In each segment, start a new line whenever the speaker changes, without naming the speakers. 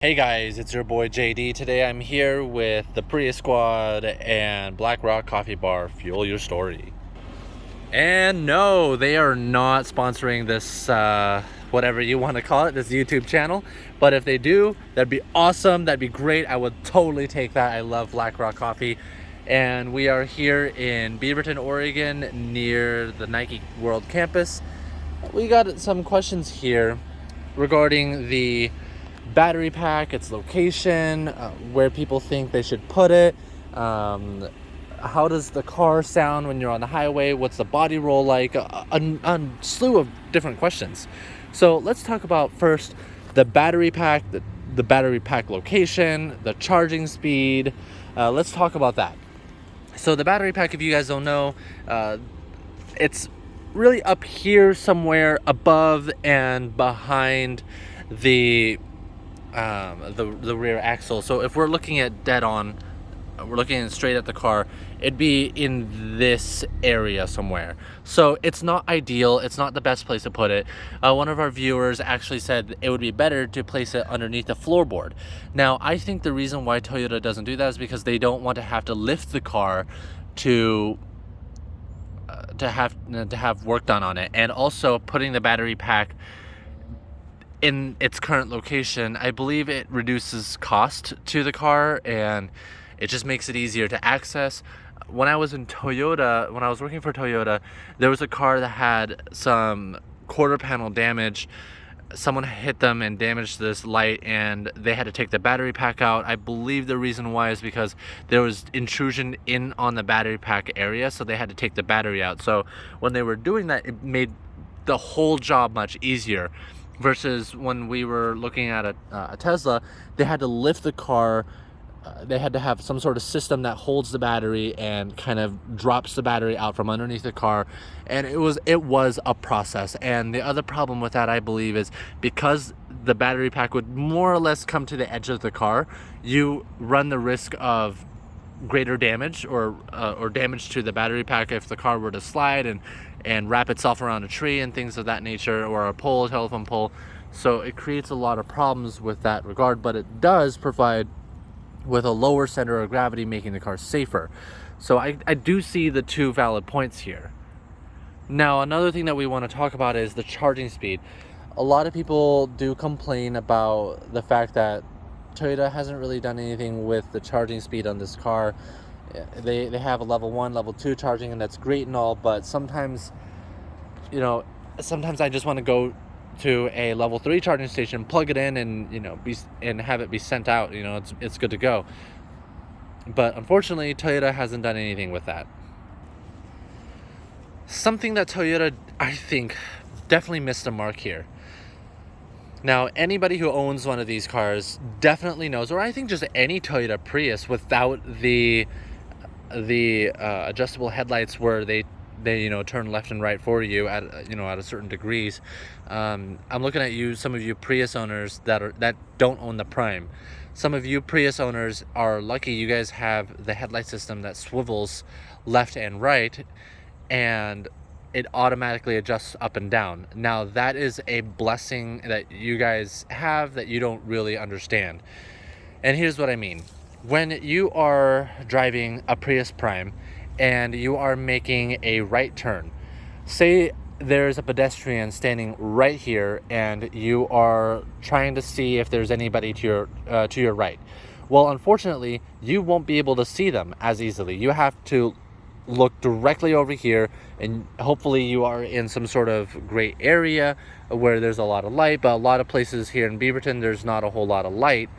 Hey guys, it's your boy JD. Today I'm here with the Prius Squad and Black Rock Coffee Bar. Fuel your story. And no, they are not sponsoring this, whatever you want to call it, this YouTube channel. But if they do, that'd be awesome. That'd be great. I would totally take that. I love Black Rock Coffee. And we are here in Beaverton, Oregon, near the Nike World Campus. We got some questions here regarding the battery pack, its location, where people think they should put it, how does the car sound when you're on the highway, what's the body roll like, a slew of different questions. So let's talk about first the battery pack, the battery pack location, the charging speed. Let's talk about that. So the battery pack, if you guys don't know, it's really up here somewhere above and behind the rear axle. So if we're looking at dead on, we're looking straight at the car, it'd be in this area somewhere. So it's not ideal, it's not the best place to put it. One of our viewers actually said it would be better to place it underneath the floorboard. Now I think the reason why Toyota doesn't do that is because they don't want to have to lift the car to have work done on it, and also putting the battery pack in its current location, I believe it reduces cost to the car and it just makes it easier to access. When I was working for Toyota, there was a car that had some quarter panel damage. Someone hit them and damaged this light, and they had to take the battery pack out. I believe the reason why is because there was intrusion in on the battery pack area, so they had to take the battery out. So when they were doing that, it made the whole job much easier. Versus when we were looking at a Tesla, they had to lift the car. They had to have some sort of system that holds the battery and kind of drops the battery out from underneath the car. And it was a process. And the other problem with that, I believe, is because the battery pack would more or less come to the edge of the car, you run the risk of greater damage or damage to the battery pack if the car were to slide and wrap itself around a tree and things of that nature, or a telephone pole. So it creates a lot of problems with that regard, but it does provide with a lower center of gravity, making the car safer. So I do see the two valid points here. Now another thing that we want to talk about is the charging speed. A lot of people do complain about the fact that Toyota hasn't really done anything with the charging speed on this car. They have a level 1, level 2 charging, and that's great and all, but sometimes I just want to go to a level 3 charging station, plug it in, and have it be sent out. It's good to go. But unfortunately, Toyota hasn't done anything with that. Something that Toyota, I think, definitely missed the mark here. Now, anybody who owns one of these cars definitely knows, or I think just any Toyota Prius without the adjustable headlights where they turn left and right for you at a certain degrees. I'm looking at you, some of you Prius owners that don't own the Prime. Some of you Prius owners are lucky. You guys have the headlight system that swivels left and right, and it automatically adjusts up and down. Now that is a blessing that you guys have that you don't really understand. And here's what I mean. When you are driving a Prius Prime and you are making a right turn, say there's a pedestrian standing right here and you are trying to see if there's anybody to your right. Well, unfortunately, you won't be able to see them as easily. You have to look directly over here, and hopefully you are in some sort of gray area where there's a lot of light. But a lot of places here in Beaverton, there's not a whole lot of light,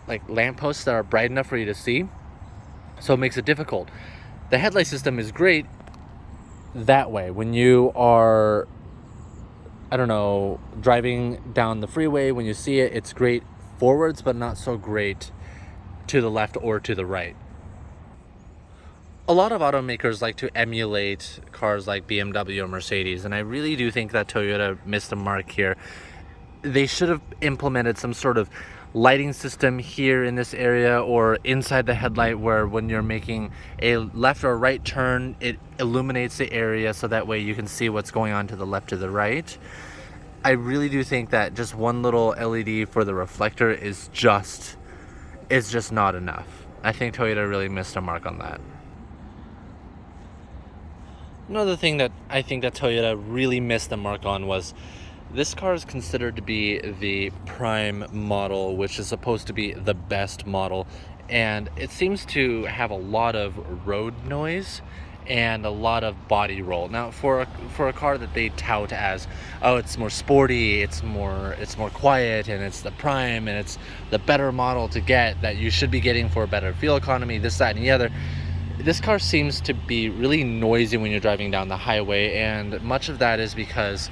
like lampposts that are bright enough for you to see, so it makes it difficult. The headlight system is great that way. When you are, driving down the freeway, when you see it, it's great forwards, but not so great to the left or to the right. A lot of automakers like to emulate cars like BMW or Mercedes, and I really do think that Toyota missed the mark here. They should have implemented some sort of lighting system here in this area or inside the headlight, where when you're making a left or right turn, it illuminates the area so that way you can see what's going on to the left or the right. I really do think that just one little LED for the reflector is just not enough. I think Toyota really missed a mark on that. Another thing that I think that Toyota really missed the mark on was this car is considered to be the prime model, which is supposed to be the best model, and it seems to have a lot of road noise and a lot of body roll. Now, for a car that they tout as, oh, it's more sporty, it's more quiet, and it's the prime, and it's the better model to get, that you should be getting for a better fuel economy, this, that, and the other. This car seems to be really noisy when you're driving down the highway, and much of that is because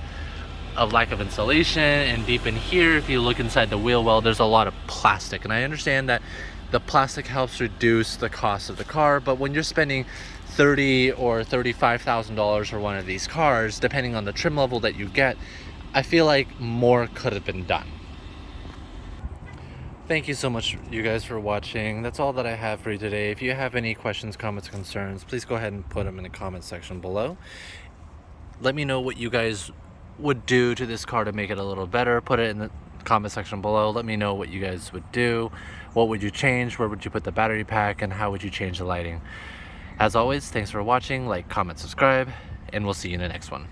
of lack of insulation. And deep in here, if you look inside the wheel well, there's a lot of plastic, and I understand that the plastic helps reduce the cost of the car, but when you're spending $30,000 or $35,000 for one of these cars, depending on the trim level that you get, I feel like more could have been done. Thank you so much, you guys, for watching. That's all that I have for you today. If you have any questions, comments, concerns, please go ahead and put them in the comment section below. Let me know what you guys would do to this car to make it a little better. Put it in the comment section below. Let me know what you guys would do. What would you change? Where would you put the battery pack? And how would you change the lighting? As always, thanks for watching. Like, comment, subscribe, and we'll see you in the next one.